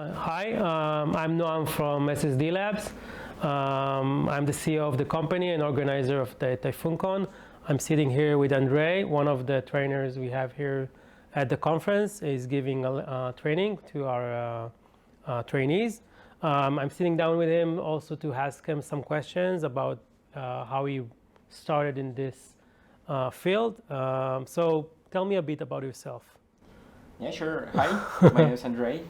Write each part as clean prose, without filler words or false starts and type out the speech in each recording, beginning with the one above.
Hi, I'm Noam from SSD Labs. I'm the CEO of the company and organizer of the TyphoonCon. I'm sitting here with Andrey, one of the trainers we have here at the conference. He's giving a training to our trainees. I'm sitting down with him also to ask him some questions about how he started in this field. So tell me a bit about yourself. Yeah, sure. Hi, my name is Andrey.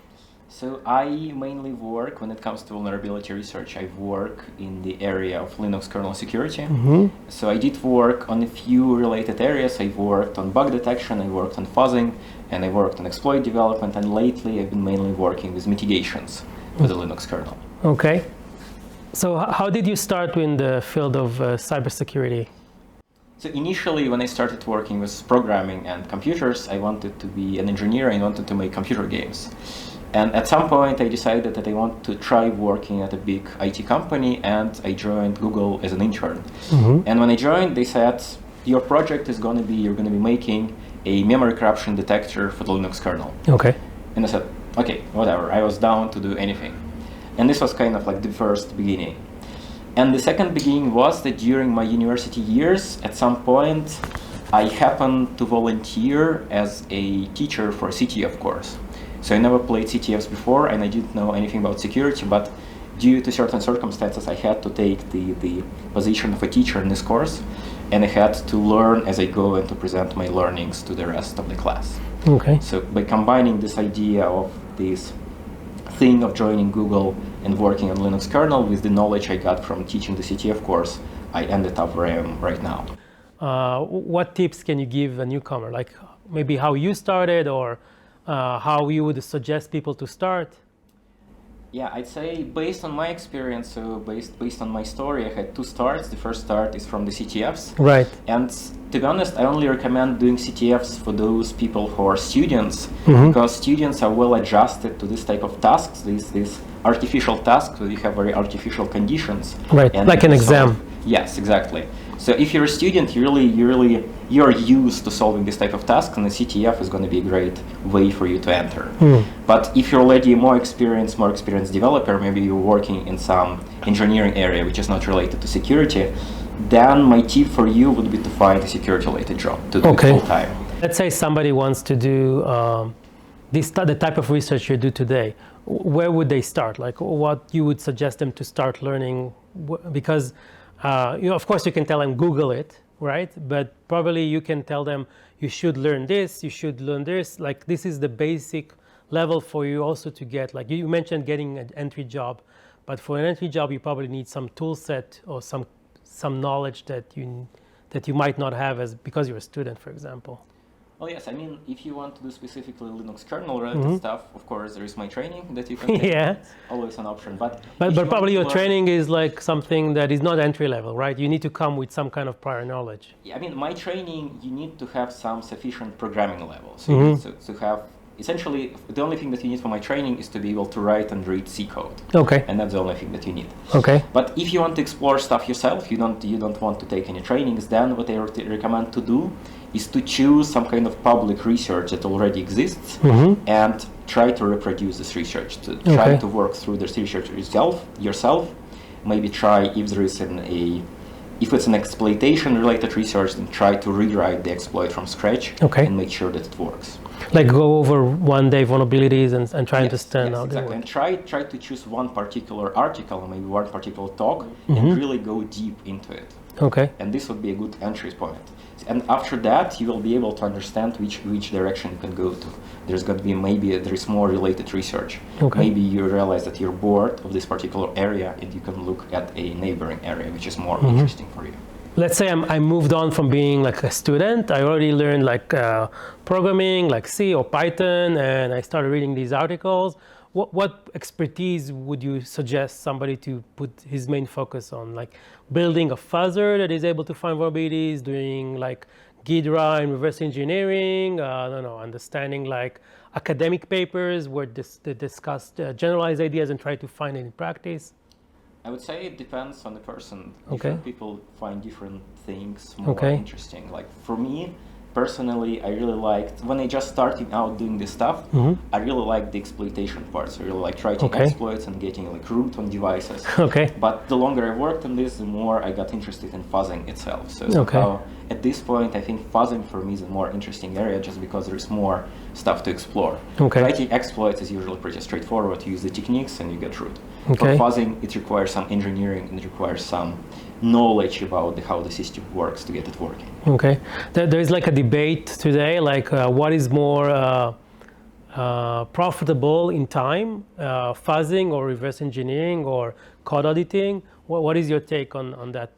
So I mainly work, when it comes to vulnerability research, I work in the area of Linux kernel security. So I did work on a few related areas. I worked on bug detection, I worked on fuzzing, and I worked on exploit development, and lately I've been mainly working with mitigations for the Linux kernel. Okay. So how did you start in the field of cybersecurity? So initially, when I started working with programming and computers, I wanted to be an engineer. I wanted to make computer games. And at some point, I decided that I want to try working at a big IT company, and I joined Google as an intern. And when I joined, they said, your project is going to be, you're going to be making a memory corruption detector for the Linux kernel. Okay. And I said, okay, whatever. I was down to do anything. And this was kind of like the first beginning. And the second beginning was that during my university years, at some point, I happened to volunteer as a teacher for a CTF course. So I never played CTFs before, and I didn't know anything about security, but due to certain circumstances, I had to take the position of a teacher in this course, and I had to learn as I go and to present my learnings to the rest of the class. Okay. So by combining this idea of this thing of joining Google and working on Linux kernel with the knowledge I got from teaching the CTF course, I ended up where I am right now. What tips can you give a newcomer? Like maybe how you started, or how you would suggest people to start? Yeah, I'd say based on my experience, so based on my story, I had two starts. The first start is from the CTFs. Right. And to be honest, I only recommend doing CTFs for those people who are students, because students are well adjusted to this type of tasks, these artificial tasks where you have very artificial conditions. Right, like an exam. Yes, exactly. So if you're a student, you're used to solving this type of task, and the CTF is going to be a great way for you to enter. But if you're already a more experienced developer, maybe you're working in some engineering area which is not related to security, then my tip for you would be to find a security-related job to do it full-time. Let's say somebody wants to do the type of research you do today. Where would they start? Like what you would suggest them to start learning? Because of course you can tell them Google it, right? But probably you can tell them you should learn this, you should learn this. Like this is the basic level for you also to get. Like you mentioned getting an entry job, but for an entry job you probably need some tool set or some knowledge that you might not have because you're a student, for example. Well, yes, I mean, if you want to do specifically Linux kernel-related stuff, of course, there is my training that you can take. Yeah. It's always an option. But probably your training is like something that is not entry level, right? You need to come with some kind of prior knowledge. Yeah, I mean, my training, you need to have some sufficient programming level. So you need to have, essentially, the only thing that you need for my training is to be able to write and read C code. Okay. And that's the only thing that you need. Okay. But if you want to explore stuff yourself, you don't want to take any trainings, then what I recommend to do is to choose some kind of public research that already exists and try to reproduce this research, to try to work through this research yourself. Maybe try if there is if it's an exploitation-related research, then try to rewrite the exploit from scratch and make sure that it works. Like go over one day vulnerabilities and try to understand how they work. And try to choose one particular article, maybe one particular talk, and really go deep into it. Okay. And this would be a good entry point. And after that, you will be able to understand which direction you can go to. There's going to be there is more related research. Maybe you realize that you're bored of this particular area, and you can look at a neighboring area which is more interesting for you. Let's say I moved on from being like a student. I already learned like programming, like C or Python, and I started reading these articles. What expertise would you suggest somebody to put his main focus on? Like building a fuzzer that is able to find vulnerabilities, doing like Ghidra and reverse engineering, understanding like academic papers where they discuss generalized ideas and try to find it in practice? I would say it depends on the person. Different people find different things more interesting. Like for me, personally, I really liked, when I just starting out doing this stuff, I really liked the exploitation parts. I really liked writing exploits and getting like root on devices. But the longer I worked on this, the more I got interested in fuzzing itself. So somehow, at this point, I think fuzzing for me is a more interesting area just because there's more stuff to explore. Writing exploits is usually pretty straightforward. You use the techniques and you get root. For fuzzing, it requires some engineering and it requires some knowledge about how the system works to get it working. There is like a debate today, like what is more profitable in time, fuzzing or reverse engineering or code auditing? What is your take on that?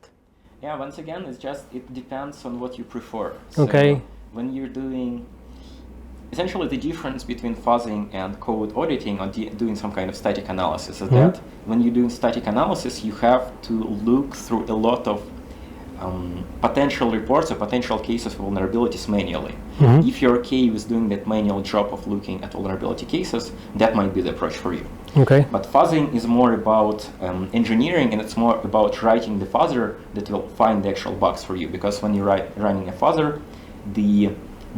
Yeah, once again, it depends on what you prefer. When you're doing, essentially the difference between fuzzing and code auditing or doing some kind of static analysis is that when you're doing static analysis, you have to look through a lot of potential reports or potential cases of vulnerabilities manually. If you're okay with doing that manual job of looking at vulnerability cases, that might be the approach for you. But fuzzing is more about engineering, and it's more about writing the fuzzer that will find the actual bugs for you. Because when you're running a fuzzer, the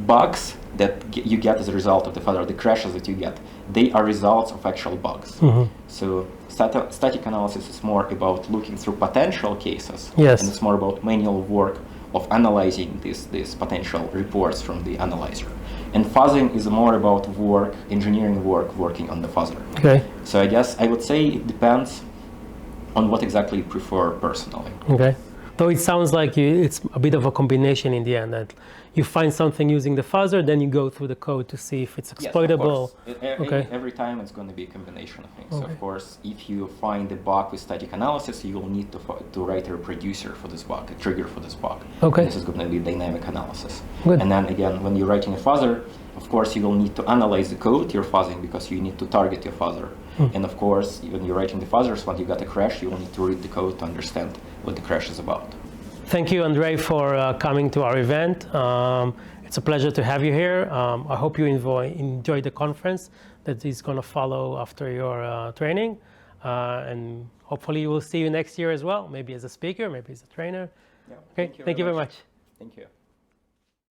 bugs that you get as a result of the fuzzer, the crashes that you get, they are results of actual bugs. So static analysis is more about looking through potential cases, and it's more about manual work of analyzing these potential reports from the analyzer. And fuzzing is more about engineering work, working on the fuzzer. So I guess I would say it depends on what exactly you prefer personally. So it sounds like it's a bit of a combination in the end, that you find something using the fuzzer, then you go through the code to see if it's exploitable. Yes, every time it's going to be a combination of things. So of course, if you find a bug with static analysis, you will need to write a reproducer for this bug, a trigger for this bug. This is going to be dynamic analysis. And then again, when you're writing a fuzzer, of course, you will need to analyze the code you're fuzzing because you need to target your fuzzer. And of course, when you're writing the fuzzers, when you got a crash, you will need to read the code to understand what the crash is about. Thank you, Andrey, for coming to our event. It's a pleasure to have you here. I hope you enjoy the conference that is going to follow after your training. And hopefully we'll see you next year as well, maybe as a speaker, maybe as a trainer. Thank you very much. Thank you.